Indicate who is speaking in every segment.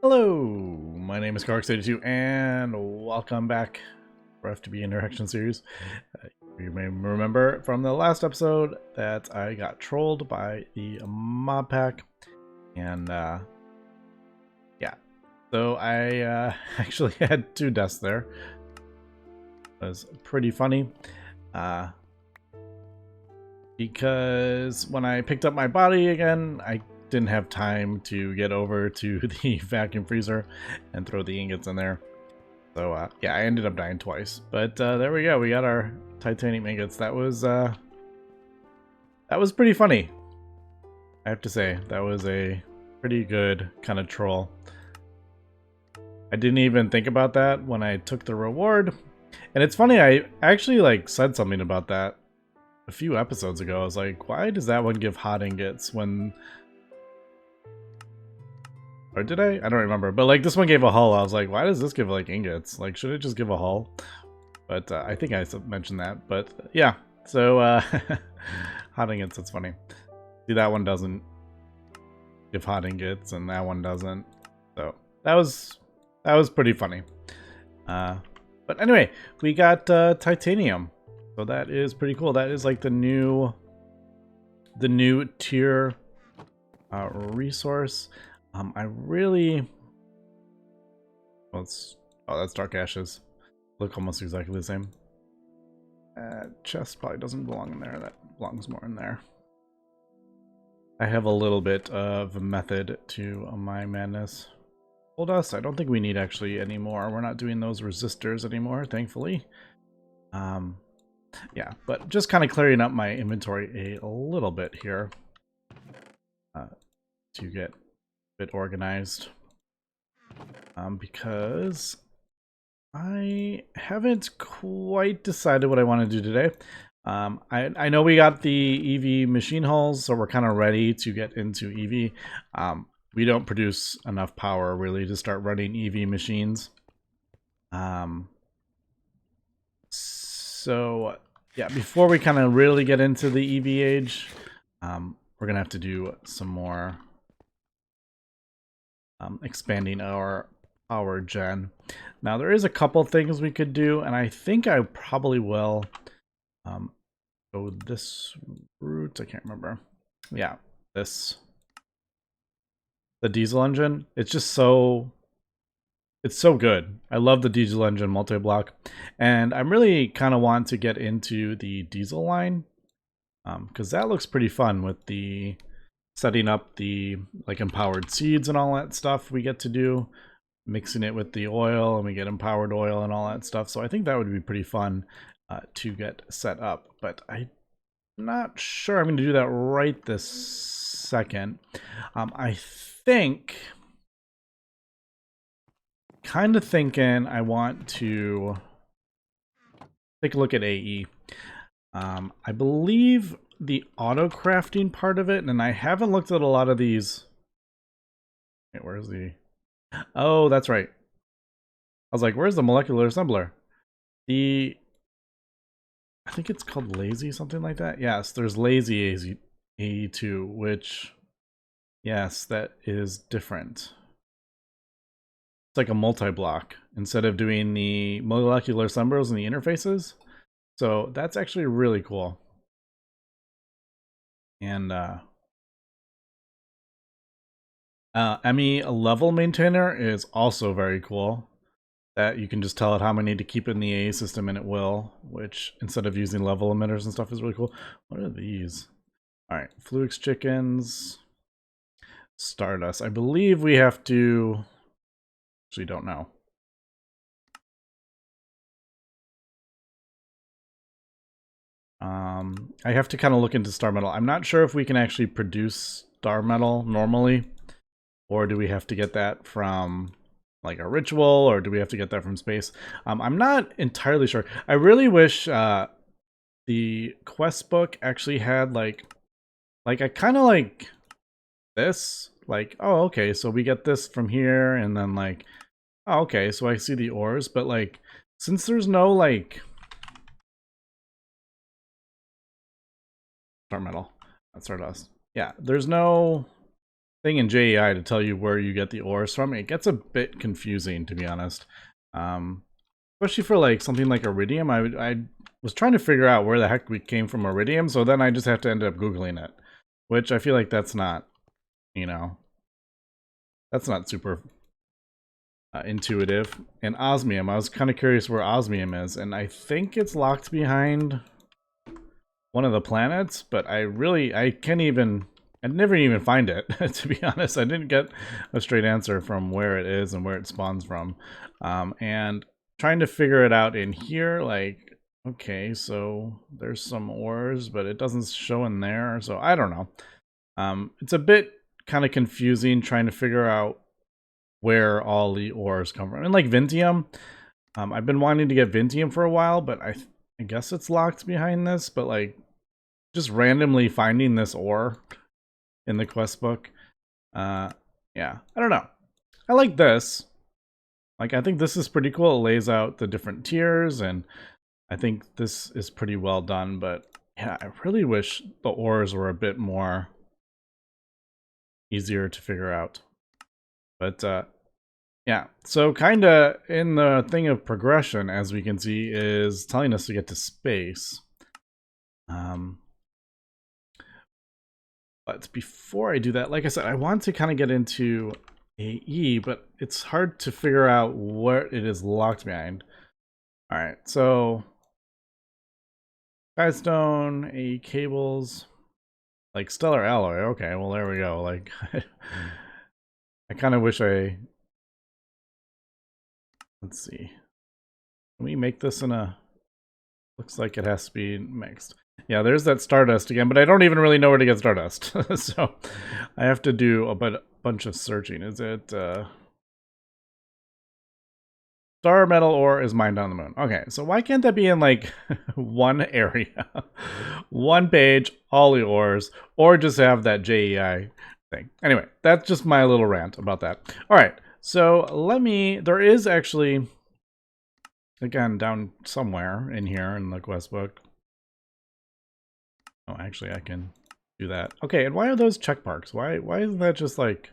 Speaker 1: Hello, my name is Gregtech and welcome back for FTB Interaction Series. You may remember from the last episode that I got trolled by the Modpack, and yeah, so I actually had 2 deaths there. It was pretty funny because when I picked up my body again, I didn't have time to get over to the vacuum freezer and throw the ingots in there. So yeah, I ended up dying twice. But there we go. We got our titanium ingots. That was pretty funny. I have to say, that was a pretty good kind of troll. I didn't even think about that when I took the reward. And it's funny, I actually said something about that a few episodes ago. I was like, why does that one give hot ingots when... Or did I? I don't remember. But this one gave a hull. I was like, why does this give ingots? Should it just give a hull? But I think I mentioned that. But yeah, so hot ingots, that's funny. See, that one doesn't give hot ingots and that one doesn't. So that was pretty funny. But anyway, we got titanium. So that is pretty cool. That is like the new tier resource. I really... Well, that's dark ashes. Look almost exactly the same. Chest probably doesn't belong in there. That belongs more in there. I have a little bit of method to my madness. Full dust, I don't think we need actually anymore. We're not doing those resistors anymore, thankfully. Yeah, but just kind of clearing up my inventory a little bit here to get bit organized, because I haven't quite decided what I want to do today. I know we got the EV machine hulls, so we're kind of ready to get into EV. We don't produce enough power really to start running EV machines. So yeah, before we kind of really get into the EV age, we're gonna have to do some more expanding our power gen. Now there is a couple things we could do, and I think I probably will go this route. I can't remember. Yeah, the diesel engine. It's just so good. I love the diesel engine multi-block, and I'm really kind of want to get into the diesel line because that looks pretty fun with the setting up the empowered seeds and all that stuff we get to do, mixing it with the oil, and we get empowered oil and all that stuff. So I think that would be pretty fun to get set up, but I'm not sure I'm going to do that right this second. I think, kind of thinking I want to take a look at AE. I believe the auto crafting part of it, and I haven't looked at a lot of these. Wait, where's the... Oh, that's right. I was like, where's the molecular assembler? I think it's called lazy, something like that. Yes, there's lazy AE2, which, yes, that is different. It's like a multi-block instead of doing the molecular assemblers and the interfaces. So that's actually really cool. And ME level maintainer is also very cool. That you can just tell it how many to keep in the AA system and it will, which instead of using level emitters and stuff is really cool. What are these? All right, Fluix chickens, Stardust. I believe we have to, actually don't know. I have to kind of look into star metal. I'm not sure if we can actually produce star metal normally, or do we have to get that from like a ritual, or do we have to get that from space? I'm not entirely sure. I really wish the quest book actually had like I kind of like this, oh, okay, so we get this from here, and then oh, okay, so I see the ores, but since there's no star metal, not stardust, yeah, there's no thing in JEI to tell you where you get the ores from. It gets a bit confusing, to be honest. Especially for like something like iridium. I was trying to figure out where the heck we came from iridium, so then I just have to end up Googling it. Which I feel like that's not, you know, that's not super intuitive. And osmium, I was kind of curious where osmium is, and I think it's locked behind one of the planets, but I never even find it, to be honest. I didn't get a straight answer from where it is and where it spawns from. And trying to figure it out in here, like, okay, so there's some ores, but it doesn't show in there, so I don't know. It's a bit kind of confusing trying to figure out where all the ores come from. And like Vintium, I've been wanting to get Vintium for a while, but I guess it's locked behind this, but like just randomly finding this ore in the quest book. Yeah, I don't know. I like this. Like, I think this is pretty cool. It lays out the different tiers, and I think this is pretty well done, but yeah, I really wish the ores were a bit more easier to figure out. But yeah, so kind of in the thing of progression, as we can see, is telling us to get to space. But before I do that, like I said, I want to kind of get into AE, but it's hard to figure out what it is locked behind. All right, so Skystone, AE cables, like stellar alloy. Okay, well there we go. Like, I kind of wish I. Let's see. Can we make this in a? Looks like it has to be mixed. Yeah, there's that Stardust again, but I don't even really know where to get Stardust. So I have to do a bunch of searching. Is it Star metal ore is mined on the moon? Okay, so why can't that be in like one area? One page, all the ores, or just have that JEI thing. Anyway, that's just my little rant about that. All right, so there is actually, again, down somewhere in here in the quest book. Oh, actually, I can do that. Okay, and why are those check marks? Why isn't that just like...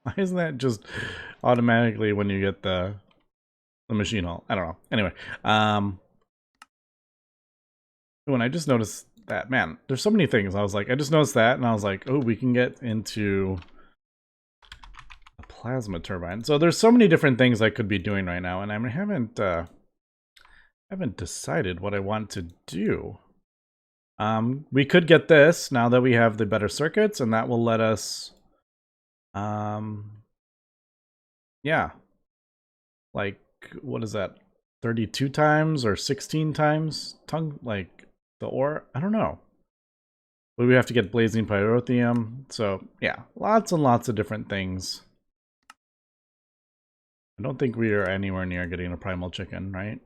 Speaker 1: Why isn't that just automatically when you get the machine hull? I don't know. Anyway, when I just noticed that, man, there's so many things. I was like, I just noticed that, and I was like, oh, we can get into a plasma turbine. So there's so many different things I could be doing right now, and I haven't decided what I want to do. We could get this now that we have the better circuits, and that will let us, yeah, like, what is that, 32 times or 16 times like the ore? I don't know. But we have to get blazing pyrotheum. So yeah, lots and lots of different things. I don't think we are anywhere near getting a primal chicken, right?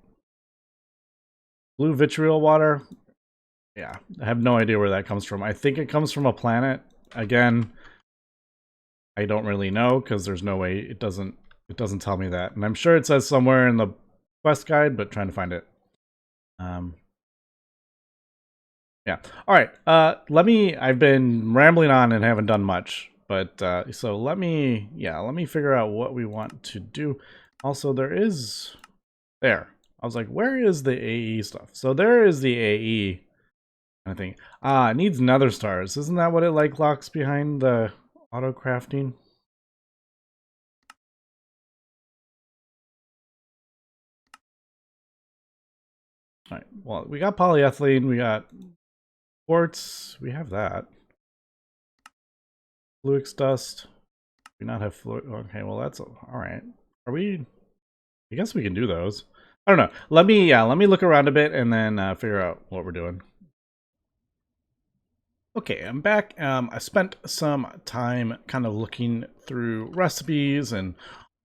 Speaker 1: Blue vitriol water. Yeah, I have no idea where that comes from. I think it comes from a planet. Again, I don't really know because there's no way it doesn't tell me that. And I'm sure it says somewhere in the quest guide, but trying to find it. Yeah. All right. I've been rambling on and haven't done much, but so let me figure out what we want to do. Also, there. I was like, where is the AE stuff? So there is the AE. I think it needs nether stars. Isn't that what it like locks behind the auto crafting? All right. Well, we got polyethylene. We got quartz. We have that. Fluix dust. We not have fluid. Okay. Well, that's all right. Are we? I guess we can do those. I don't know. Let me look around a bit and then figure out what we're doing. Okay, I'm back. I spent some time kind of looking through recipes and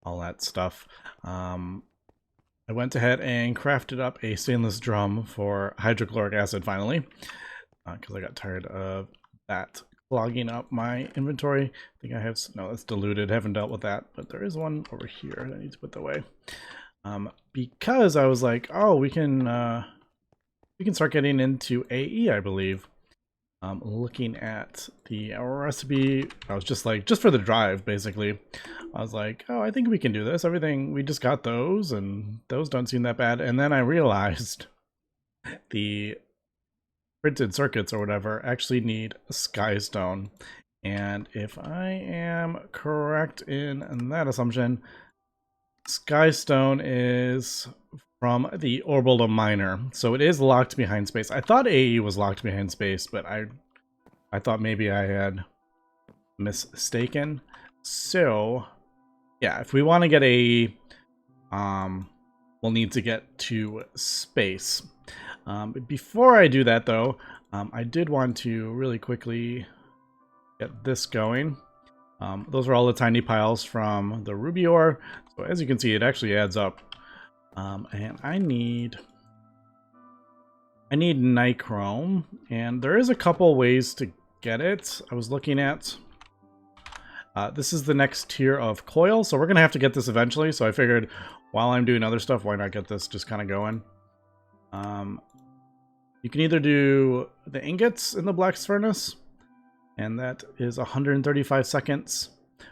Speaker 1: all that stuff. I went ahead and crafted up a stainless drum for hydrochloric acid finally, because I got tired of that clogging up my inventory. I think I have, no, that's diluted. Haven't dealt with that, but there is one over here that I need to put away. Because I was like, oh, we can start getting into AE, I believe. looking at the recipe, I was just like, just for the drive, basically. I was like, oh, I think we can do this. Everything, we just got those, and those don't seem that bad. And then I realized the printed circuits or whatever actually need skystone. And if I am correct in that assumption, skystone is from the orbital miner, so it is locked behind space. I thought AE was locked behind space, but I thought maybe I had mistaken. So yeah, if we want to get AE, we'll need to get to space. Before I do that though, I did want to really quickly get this going. Those are all the tiny piles from the ruby ore. So as you can see, it actually adds up. And I need nichrome, and there is a couple ways to get it. I was looking at this is the next tier of coil, so we're gonna have to get this eventually. So I figured while I'm doing other stuff, why not get this just kind of going. You can either do the ingots in the blast furnace, and that is 135 seconds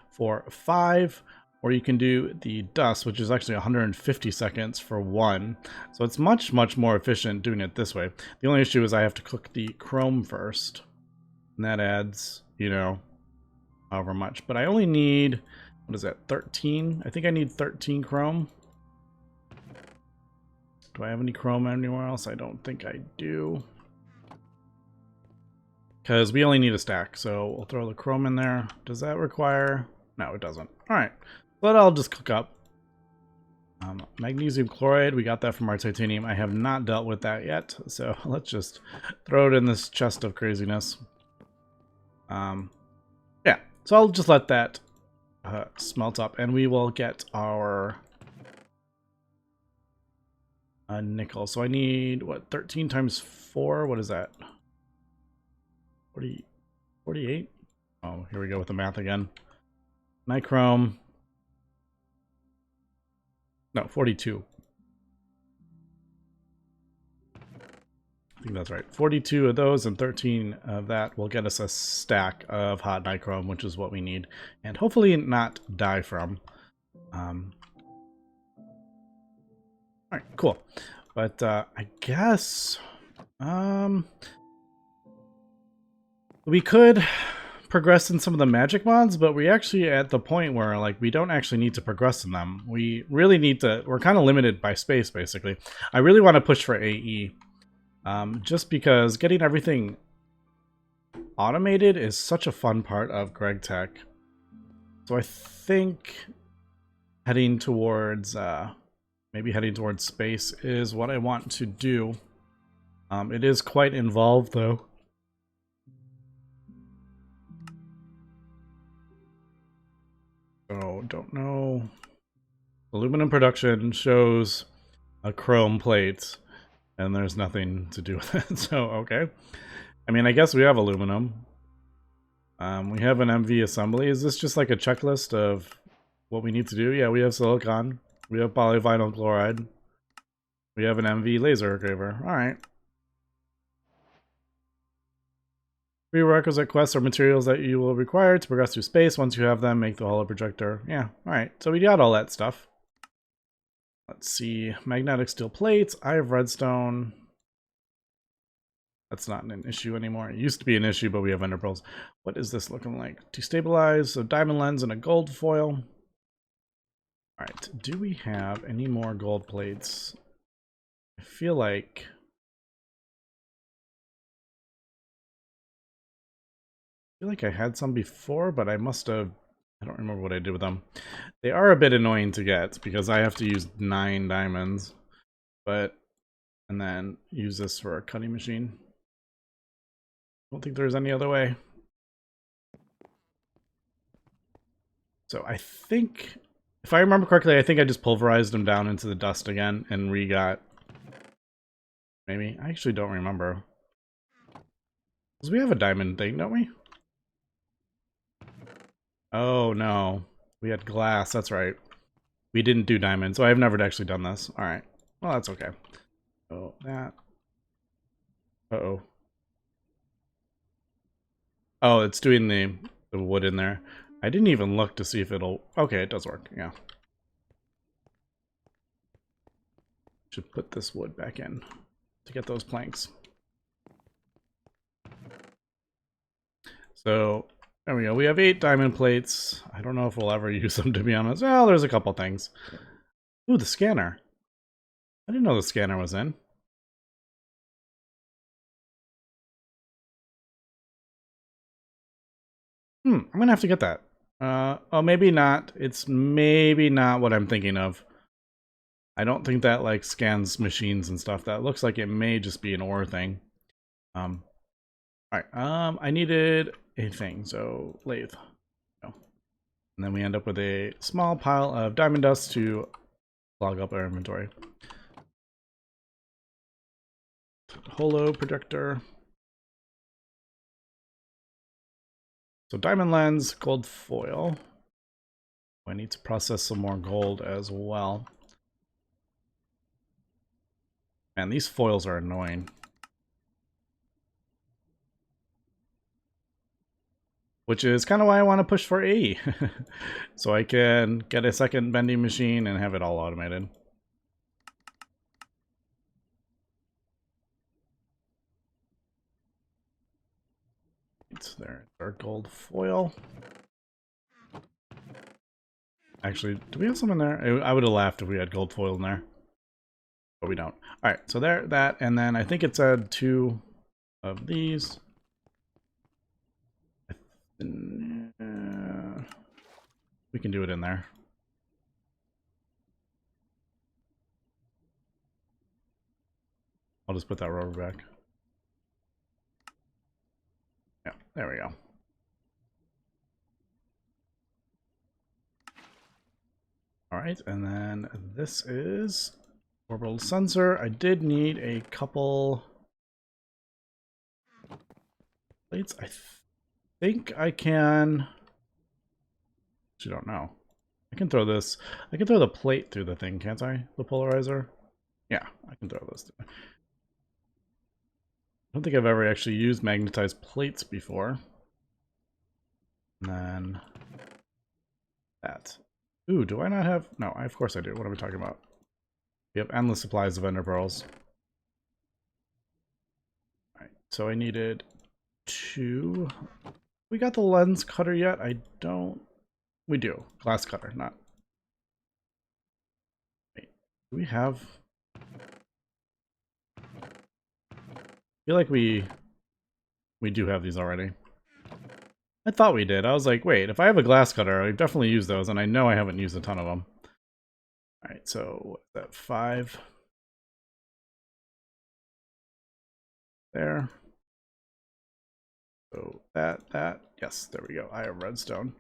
Speaker 1: for 5, or you can do the dust, which is actually 150 seconds for 1. So it's much, much more efficient doing it this way. The only issue is I have to cook the chrome first, and that adds, you know, however much. But I only need, what is that, 13? I think I need 13 chrome. Do I have any chrome anywhere else? I don't think I do. Because we only need a stack, so we'll throw the chrome in there. Does that require... No, it doesn't. Alright, so that'll just cook up. Magnesium chloride, we got that from our titanium. I have not dealt with that yet, so let's just throw it in this chest of craziness. Yeah, so I'll just let that smelt up, and we will get our... nickel. So I need, what, 13 times 4? What is that? 48? Oh, here we go with the math again. Nichrome. No, 42. I think that's right. 42 of those and 13 of that will get us a stack of hot nichrome, which is what we need. And hopefully not die from. Alright, cool. But I guess we could progress in some of the magic mods, but we actually at the point where like we don't actually need to progress in them. We really need to, we're kind of limited by space basically. I really want to push for AE. Just because getting everything automated is such a fun part of Gregtech. So I think heading towards maybe heading towards space is what I want to do. It is quite involved, though. So, don't know. Aluminum production shows a chrome plate, and there's nothing to do with it. So, okay. I mean, I guess we have aluminum. We have an MV assembly. Is this just like a checklist of what we need to do? Yeah, we have silicon. We have polyvinyl chloride. We have an MV laser engraver. Alright. Prerequisite quests are materials that you will require to progress through space. Once you have them, make the Holo projector. Yeah, alright. So we got all that stuff. Let's see. Magnetic steel plates. I have redstone. That's not an issue anymore. It used to be an issue, but we have ender pearls. What is this looking like? Destabilize. So diamond lens and a gold foil. Alright, do we have any more gold plates? I feel like I had some before, but I must have, I don't remember what I did with them. They are a bit annoying to get because I have to use 9 diamonds, but, and then use this for a cutting machine. I don't think there's any other way. So I think, if I remember correctly, I think I just pulverized them down into the dust again and re-got... Maybe? I actually don't remember. Because we have a diamond thing, don't we? Oh, no. We had glass, that's right. We didn't do diamond, so I've never actually done this. Alright. Well, that's okay. Oh, that. Uh-oh. Oh, it's doing the wood in there. I didn't even look to see if it'll... Okay, it does work, yeah. Should put this wood back in to get those planks. So, there we go. We have 8 diamond plates. I don't know if we'll ever use them, to be honest. Well, there's a couple things. Ooh, the scanner. I didn't know the scanner was in. I'm gonna have to get that. Oh, maybe not. It's maybe not what I'm thinking of. I don't think that, like, scans machines and stuff. That looks like it may just be an ore thing. Alright, I needed a thing, so lathe. Oh. And then we end up with a small pile of diamond dust to clog up our inventory. Holo projector. So diamond lens, gold foil. I need to process some more gold as well. Man, these foils are annoying. Which is kind of why I want to push for AE. So I can get a second bending machine and have it all automated. There's our gold foil. Actually, do we have some in there? I would have laughed if we had gold foil in there. But we don't. Alright, so there, that, and then I think it said 2 of these. We can do it in there. I'll just put that rubber back. Yeah, there we go. Alright, and then this is orbital sensor. I did need a couple plates. I think I can... I don't know. I can throw this. I can throw the plate through the thing, can't I? The polarizer? Yeah, I can throw this through. I don't think I've ever actually used magnetized plates before. And then that. Ooh, do I not have... No, of course I do. What are we talking about? We have endless supplies of ender pearls. Alright, so I needed 2. We got the lens cutter yet? I don't... We do. Glass cutter, not... Wait, do we have... I feel like we do have these already. I thought we did. I was like, wait, if I have a glass cutter, I've definitely used those, and I know I haven't used a ton of them. Alright, so what's that, 5? There. So that, yes, there we go. I have redstone.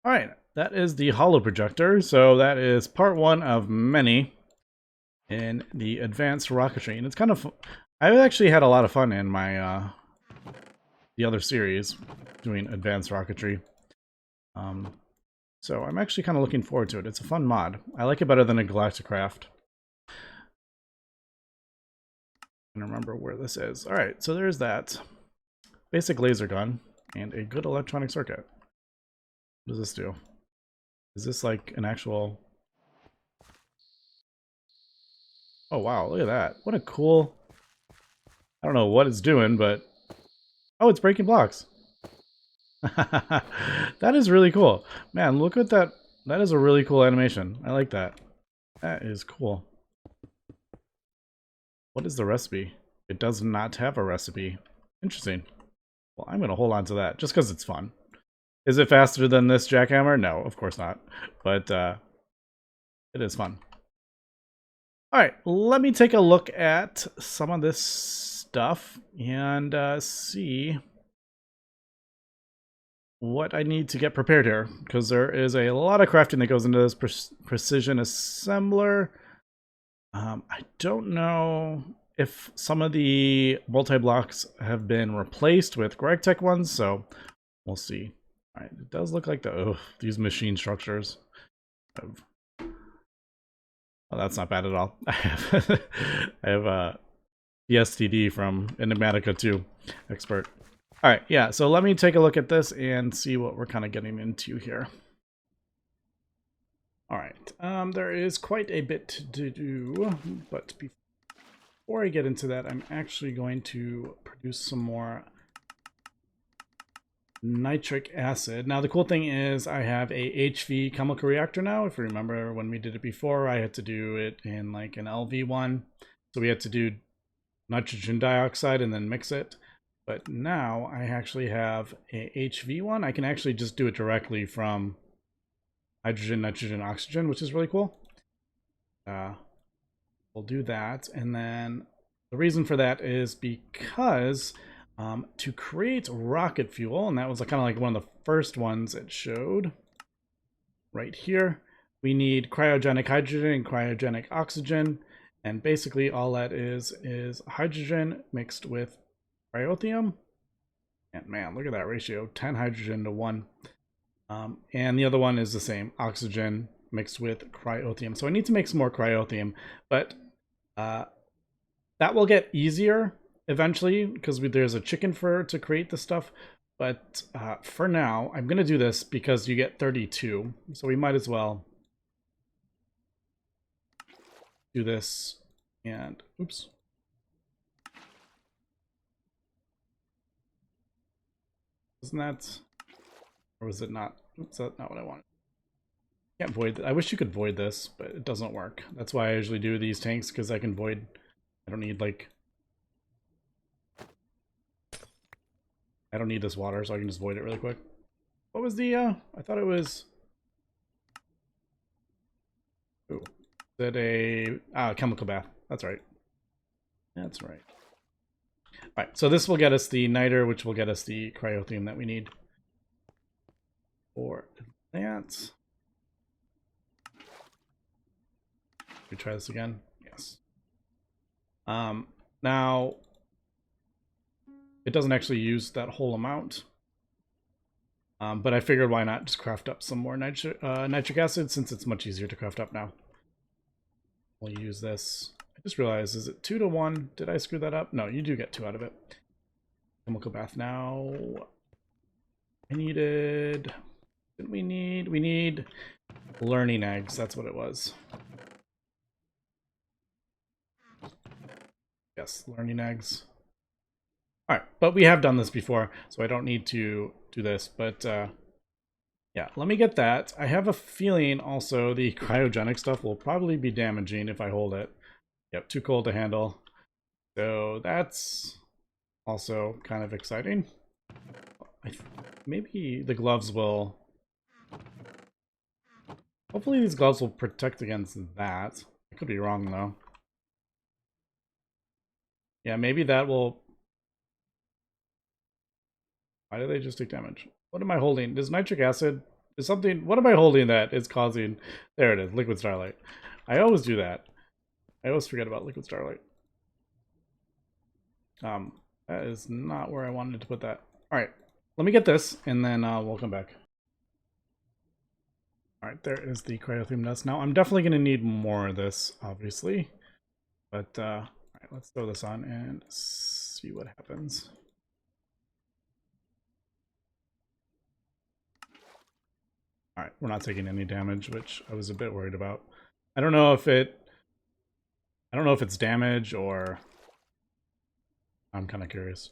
Speaker 1: Alright, that is the Holo projector. So that is part 1 of many in the advanced rocketry. And it's kind of... I've actually had a lot of fun in my the other series doing advanced rocketry. So I'm actually kind of looking forward to it. It's a fun mod. I like it better than a Galacticraft. I don't remember where this is. Alright, so there's that. Basic laser gun and a good electronic circuit. What does this do? Is this like an actual... Oh wow, look at that. What a cool... I don't know what it's doing, but... Oh, it's breaking blocks. That is really cool. Man, look at that. That is a really cool animation. I like that. That is cool. What is the recipe? It does not have a recipe. Interesting. Well, I'm going to hold on to that just because it's fun. Is it faster than this jackhammer? No, of course not. But it is fun. Alright, let me take a look at some of this stuff and see what I need to get prepared here, because there is a lot of crafting that goes into this precision assembler. I don't know if some of the multi-blocks have been replaced with Gregtech ones, so we'll see. All right, it does look like these machine structures have... Oh, that's not bad at all. I have the STD from Enigmatica 2 expert. All right, yeah, so let me take a look at this and see what we're kind of getting into here. All right, there is quite a bit to do, but before I get into that, I'm actually going to produce some more nitric acid. Now, the cool thing is I have a HV chemical reactor now. If you remember when we did it before, I had to do it in like an LV one. So we had to do nitrogen dioxide and then mix it. But now I actually have a HV one. I can actually just do it directly from hydrogen, nitrogen, oxygen, which is really cool. We'll do that. And then the reason for that is because to create rocket fuel, and that was kind of like one of the first ones it showed right here, we need cryogenic hydrogen and cryogenic oxygen. And basically all that is hydrogen mixed with cryothium. And man, look at that ratio, 10 hydrogen to 1. And the other one is the same, oxygen mixed with cryothium. So I need to make some more cryothium, but that will get easier eventually because there's a chicken fur to create the stuff. But for now, I'm going to do this because you get 32. So we might as well do this. And oops. Isn't that, or was it not? Oops, that's not what I wanted. Can't void. I wish you could void this, but it doesn't work. That's why I usually do these tanks, because I can void. I don't need like. I don't need this water, so I can just void it really quick. What was the? I thought it was. Ooh, is it a chemical bath? That's right. That's right. All right, so this will get us the niter, which will get us the cryothium that we need for that. We try this again. Yes. Now it doesn't actually use that whole amount, but I figured why not just craft up some more nitric acid since it's much easier to craft up now. We'll use this. I just realized, is it 2 to 1? Did I screw that up? No, you do get 2 out of it. Chemical bath now. I needed. Didn't we need? We need learning eggs. That's what it was. Yes, learning eggs. All right, but we have done this before, so I don't need to do this. But yeah, let me get that. I have a feeling also the cryogenic stuff will probably be damaging if I hold it. Yep, too cold to handle. So that's also kind of exciting. Maybe the gloves will... Hopefully these gloves will protect against that. I could be wrong, though. Yeah, maybe that will... Why do they just take damage? What am I holding? Does nitric acid... Is something... What am I holding that is causing... There it is, liquid starlight. I always do that. I always forget about liquid starlight. That is not where I wanted to put that. Alright, let me get this, and then we'll come back. Alright, there is the cryothium dust. Now, I'm definitely going to need more of this, obviously. But, alright, let's throw this on and see what happens. Alright, we're not taking any damage, which I was a bit worried about. I don't know if it's damage or... I'm kind of curious.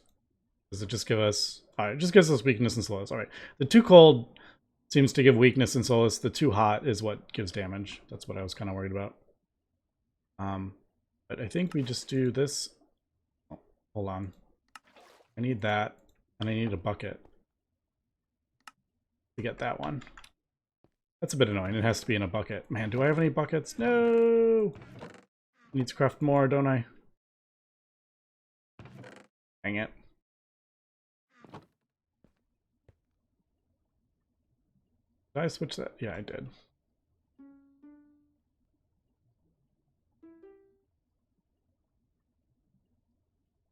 Speaker 1: Does it just give us... Alright, it just gives us weakness and slowness. Alright, the too cold seems to give weakness and solace. The too hot is what gives damage. That's what I was kind of worried about. But I think we just do this. Oh, hold on. I need that, and I need a bucket to get that one. That's a bit annoying. It has to be in a bucket. Man, do I have any buckets? No! I need to craft more, don't I? Dang it. Did I switch that? Yeah, I did.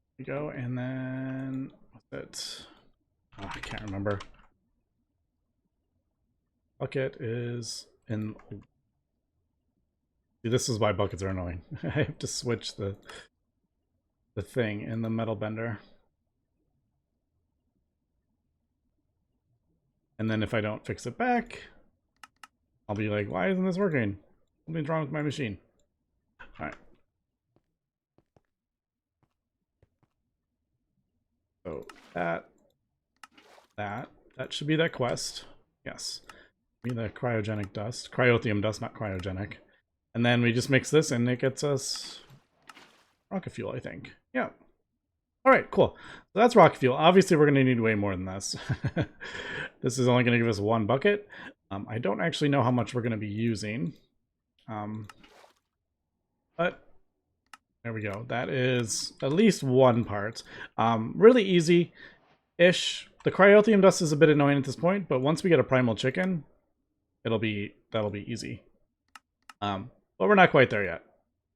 Speaker 1: There we go, and then what's it? Oh, I can't remember. Bucket is in. See, this is why buckets are annoying. I have to switch the thing in the metal bender. And then if I don't fix it back, I'll be like, why isn't this working? Something's wrong with my machine. All right. So that should be that quest. Yes. Be the cryogenic dust. Cryothium dust, not cryogenic. And then we just mix this and it gets us rocket fuel, I think. Yeah. All right, cool. So that's rocket fuel. Obviously, we're going to need way more than this. This is only going to give us 1 bucket. I don't actually know how much we're going to be using. But there we go. That is at least 1 part. Really easy-ish. The cryothium dust is a bit annoying at this point, but once we get a primal chicken, that'll be easy. But we're not quite there yet.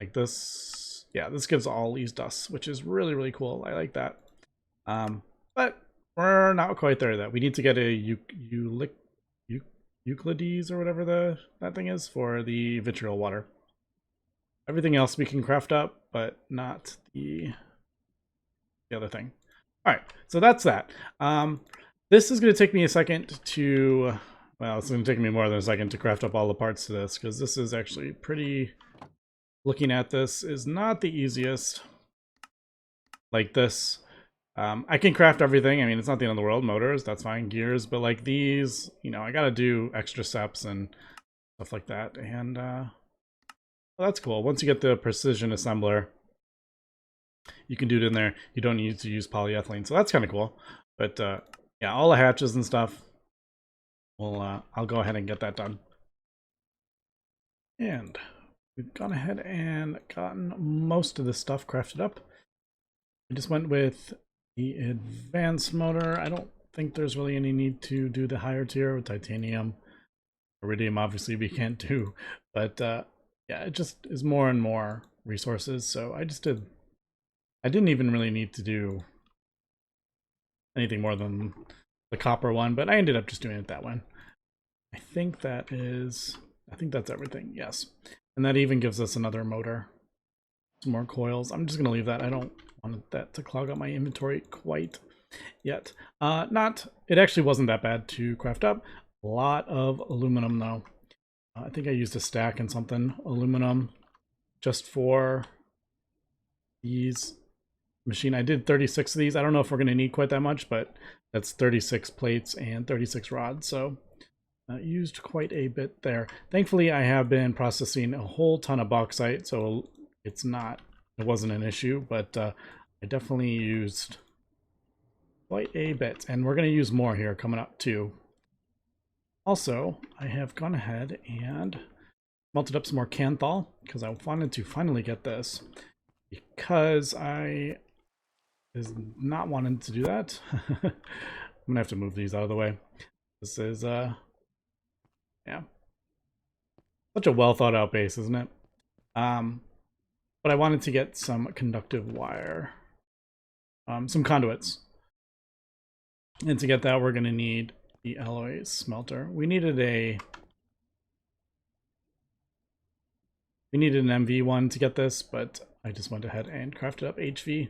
Speaker 1: Like this, yeah, this gives all these dusts, which is really, really cool. I like that. But we're not quite there yet. We need to get a Euclides or whatever that thing is for the vitriol water. Everything else we can craft up, but not the other thing. All right, so that's that. This is going to take me a second to, well, it's going to take me more than a second to craft up all the parts to this, because this is actually pretty, looking at this is not the easiest. Like this. I can craft everything. I mean, it's not the end of the world. Motors, that's fine. Gears, but like these, you know, I got to do extra steps and stuff like that. And well, that's cool. Once you get the precision assembler, you can do it in there. You don't need to use polyethylene, so that's kind of cool. But yeah, all the hatches and stuff. Well, I'll go ahead and get that done. And we've gone ahead and gotten most of this stuff crafted up. I just went with the advanced motor. I don't think there's really any need to do the higher tier with titanium. Iridium, obviously, we can't do. But yeah, it just is more and more resources. So I didn't even really need to do anything more than the copper one, but I ended up just doing it that one. I think that's everything, yes. And that even gives us another motor. Some more coils. I'm just going to leave that. I don't want that to clog up my inventory quite yet. It actually wasn't that bad to craft up. A lot of aluminum though. I think I used a stack and something aluminum just for these machine. I did 36 of these. I don't know if we're going to need quite that much, but that's 36 plates and 36 rods. So used quite a bit there. Thankfully, I have been processing a whole ton of bauxite, so it wasn't an issue, but I definitely used quite a bit, and we're going to use more here coming up too. Also, I have gone ahead and melted up some more Canthal because I wanted to finally get this, because I is not wanting to do that. I'm gonna have to move these out of the way. This is yeah, such a well thought out base, isn't it? But I wanted to get some conductive wire, some conduits. And to get that, we're going to need the alloy smelter. We needed an MV one to get this, but I just went ahead and crafted up HV.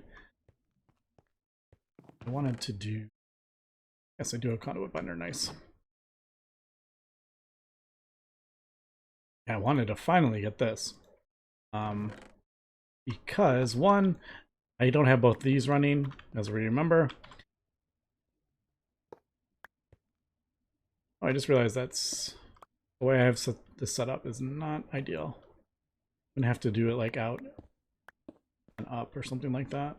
Speaker 1: I wanted to do, yes, I do have conduit binder, nice. I wanted to finally get this. Because one, I don't have both these running, as we remember. Oh, I just realized that's the way I have this set up is not ideal. I'm gonna have to do it like out and up or something like that.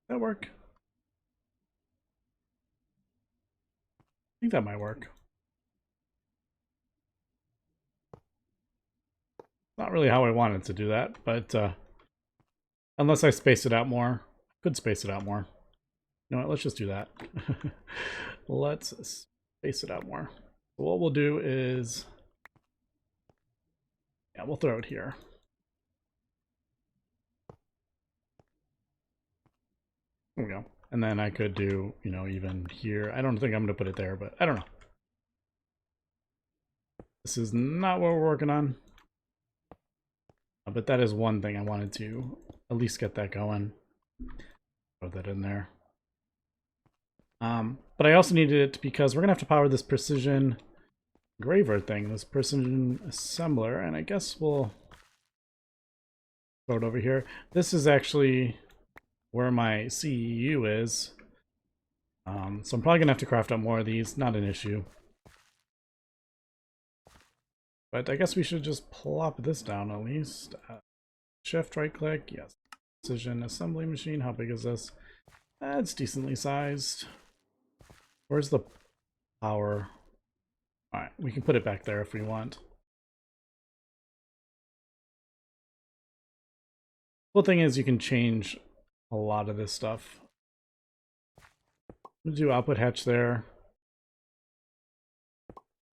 Speaker 1: That work? I think that might work. Not really how I wanted to do that, but unless I space it out more, I could space it out more. You know what, let's just do that. Let's space it out more. So what we'll do is, yeah, we'll throw it here. There we go. And then I could do, you know, even here. I don't think I'm going to put it there, but I don't know. This is not what we're working on. But that is one thing I wanted to at least get that going. Throw that in there. But I also needed it because we're gonna have to power this precision engraver thing, this precision assembler, and I guess we'll throw it over here. This is actually where my CEU is. So I'm probably gonna have to craft up more of these, not an issue. But I guess we should just plop this down at least. Shift right click, yes. Precision assembly machine, how big is this? It's decently sized. Where's the power? Alright, we can put it back there if we want. Cool thing is you can change a lot of this stuff. We'll do output hatch there.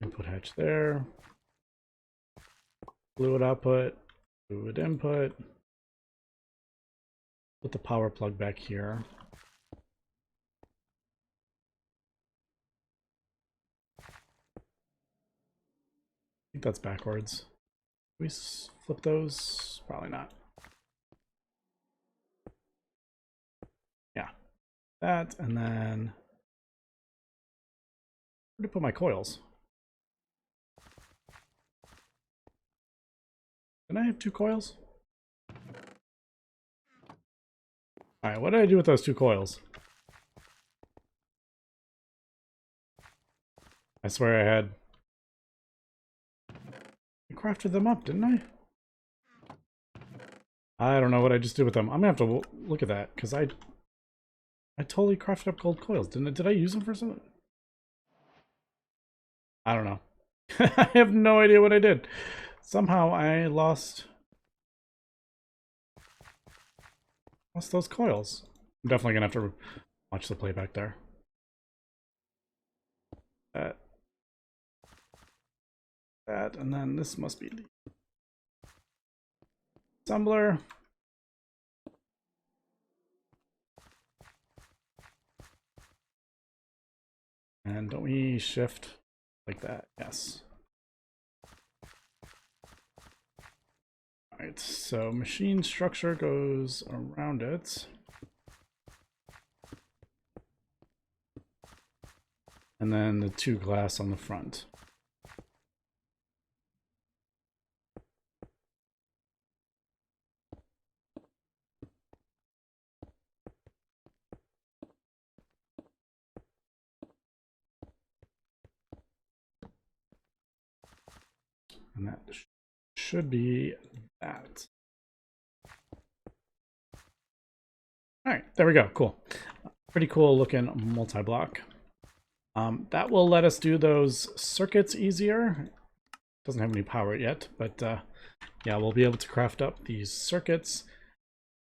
Speaker 1: Input hatch there. Fluid output. Fluid input. Put the power plug back here. I think that's backwards. Can we flip those? Probably not. Yeah. That, and then where to put my coils? Didn't I have 2 coils? Alright, what did I do with those 2 coils? I swear I had... I crafted them up, didn't I? I don't know what I just did with them. I'm gonna have to look at that, because I totally crafted up gold coils. Did I use them for something? I don't know. I have no idea what I did. Somehow I lost those coils. I'm definitely gonna have to watch the playback there. That, and then this must be the assembler. And don't we shift like that? Yes. Alright, so machine structure goes around it. And then the 2 glass on the front. And that should be that. Alright, there we go. Cool. Pretty cool looking multi-block. That will let us do those circuits easier. Doesn't have any power yet, but yeah, we'll be able to craft up these circuits.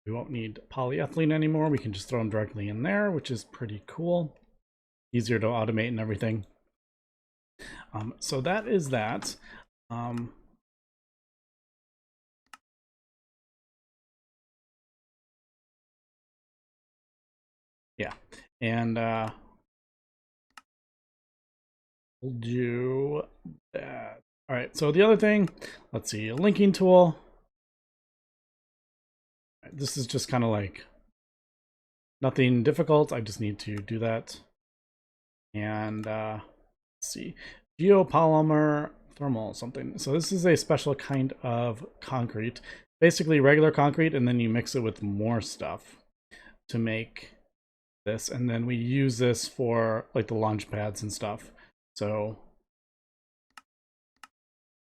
Speaker 1: We won't need polyethylene anymore. We can just throw them directly in there, which is pretty cool. Easier to automate and everything. So that is that. Yeah, and we'll do that. All right, so the other thing, let's see, a linking tool. This is just kind of like nothing difficult. I just need to do that. And let's see, Geopolymer thermal something. So this is a special kind of concrete, basically regular concrete, and then you mix it with more stuff to make this, and then we use this for like the launch pads and stuff. So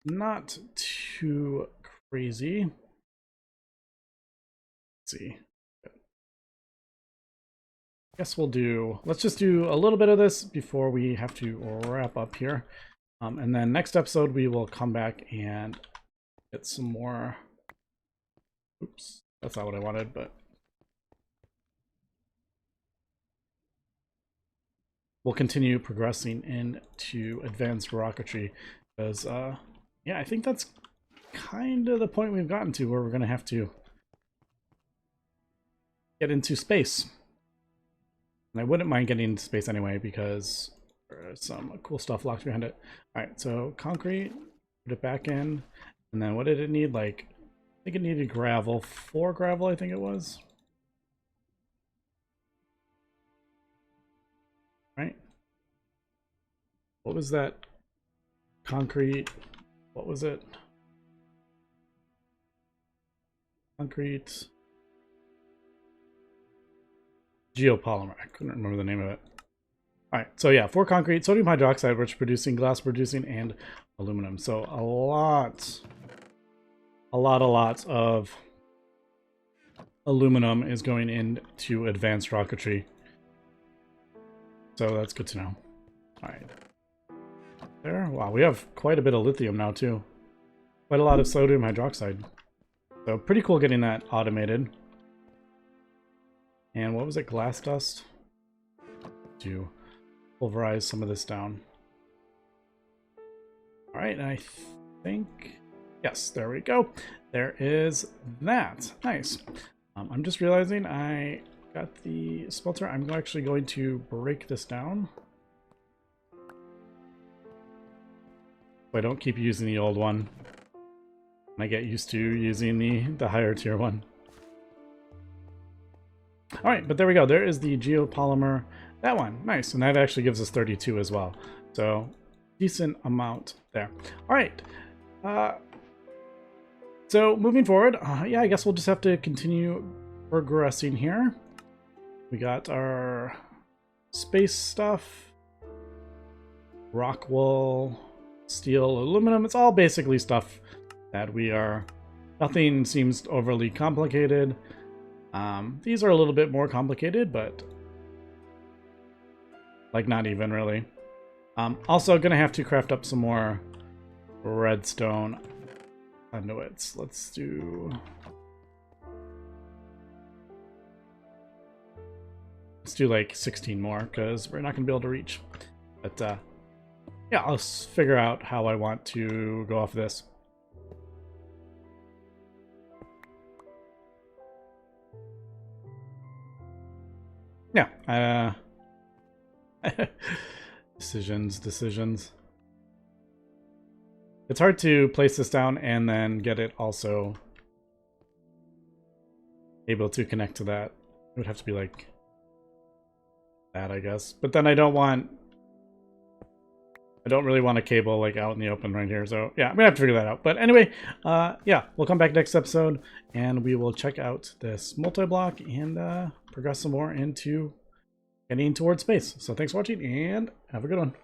Speaker 1: not too crazy. Let's see. I guess let's just do a little bit of this before we have to wrap up here. And then next episode we will come back and get some more. Oops, that's not what I wanted, but we'll continue progressing into advanced rocketry, because yeah, I think that's kind of the point we've gotten to, where we're going to have to get into space. And I wouldn't mind getting into space anyway, because there's some cool stuff locked behind it. All right, so concrete, put it back in, and then what did it need? Like think it needed gravel. 4 gravel, I think it was. Right? What was that? Concrete. What was it? Concrete. Geopolymer. I couldn't remember the name of it. Alright, so yeah, 4 concrete, sodium hydroxide, which producing, glass producing, and aluminum. So a lot of aluminum is going into advanced rocketry. So that's good to know. Alright. There. Wow, we have quite a bit of lithium now too. Quite a lot of sodium hydroxide. So pretty cool getting that automated. And what was it? Glass dust? To pulverize some of this down. Alright, and I think... Yes, there we go. There is that. Nice. I'm just realizing I got the smelter. I'm actually going to break this down. So I don't keep using the old one. I get used to using the higher tier one. Alright, but there we go. There is the Geopolymer. That one. Nice. And that actually gives us 32 as well. So, decent amount there. Alright. So, moving forward, yeah, I guess we'll just have to continue progressing here. We got our space stuff. Rock wool, steel, aluminum. It's all basically stuff that we are... Nothing seems overly complicated. These are a little bit more complicated, but like not even really. Also gonna have to craft up some more redstone conduits. Let's do like 16 more because we're not gonna be able to reach. But yeah, I'll figure out how I want to go off this. Yeah. Decisions. It's hard to place this down and then get it also able to connect to that. It would have to be like that, I guess. But then I don't really want a cable like out in the open right here. So yeah, I'm gonna have to figure that out. But anyway, yeah, we'll come back next episode and we will check out this multi-block and progress some more into getting towards space. So thanks for watching and have a good one.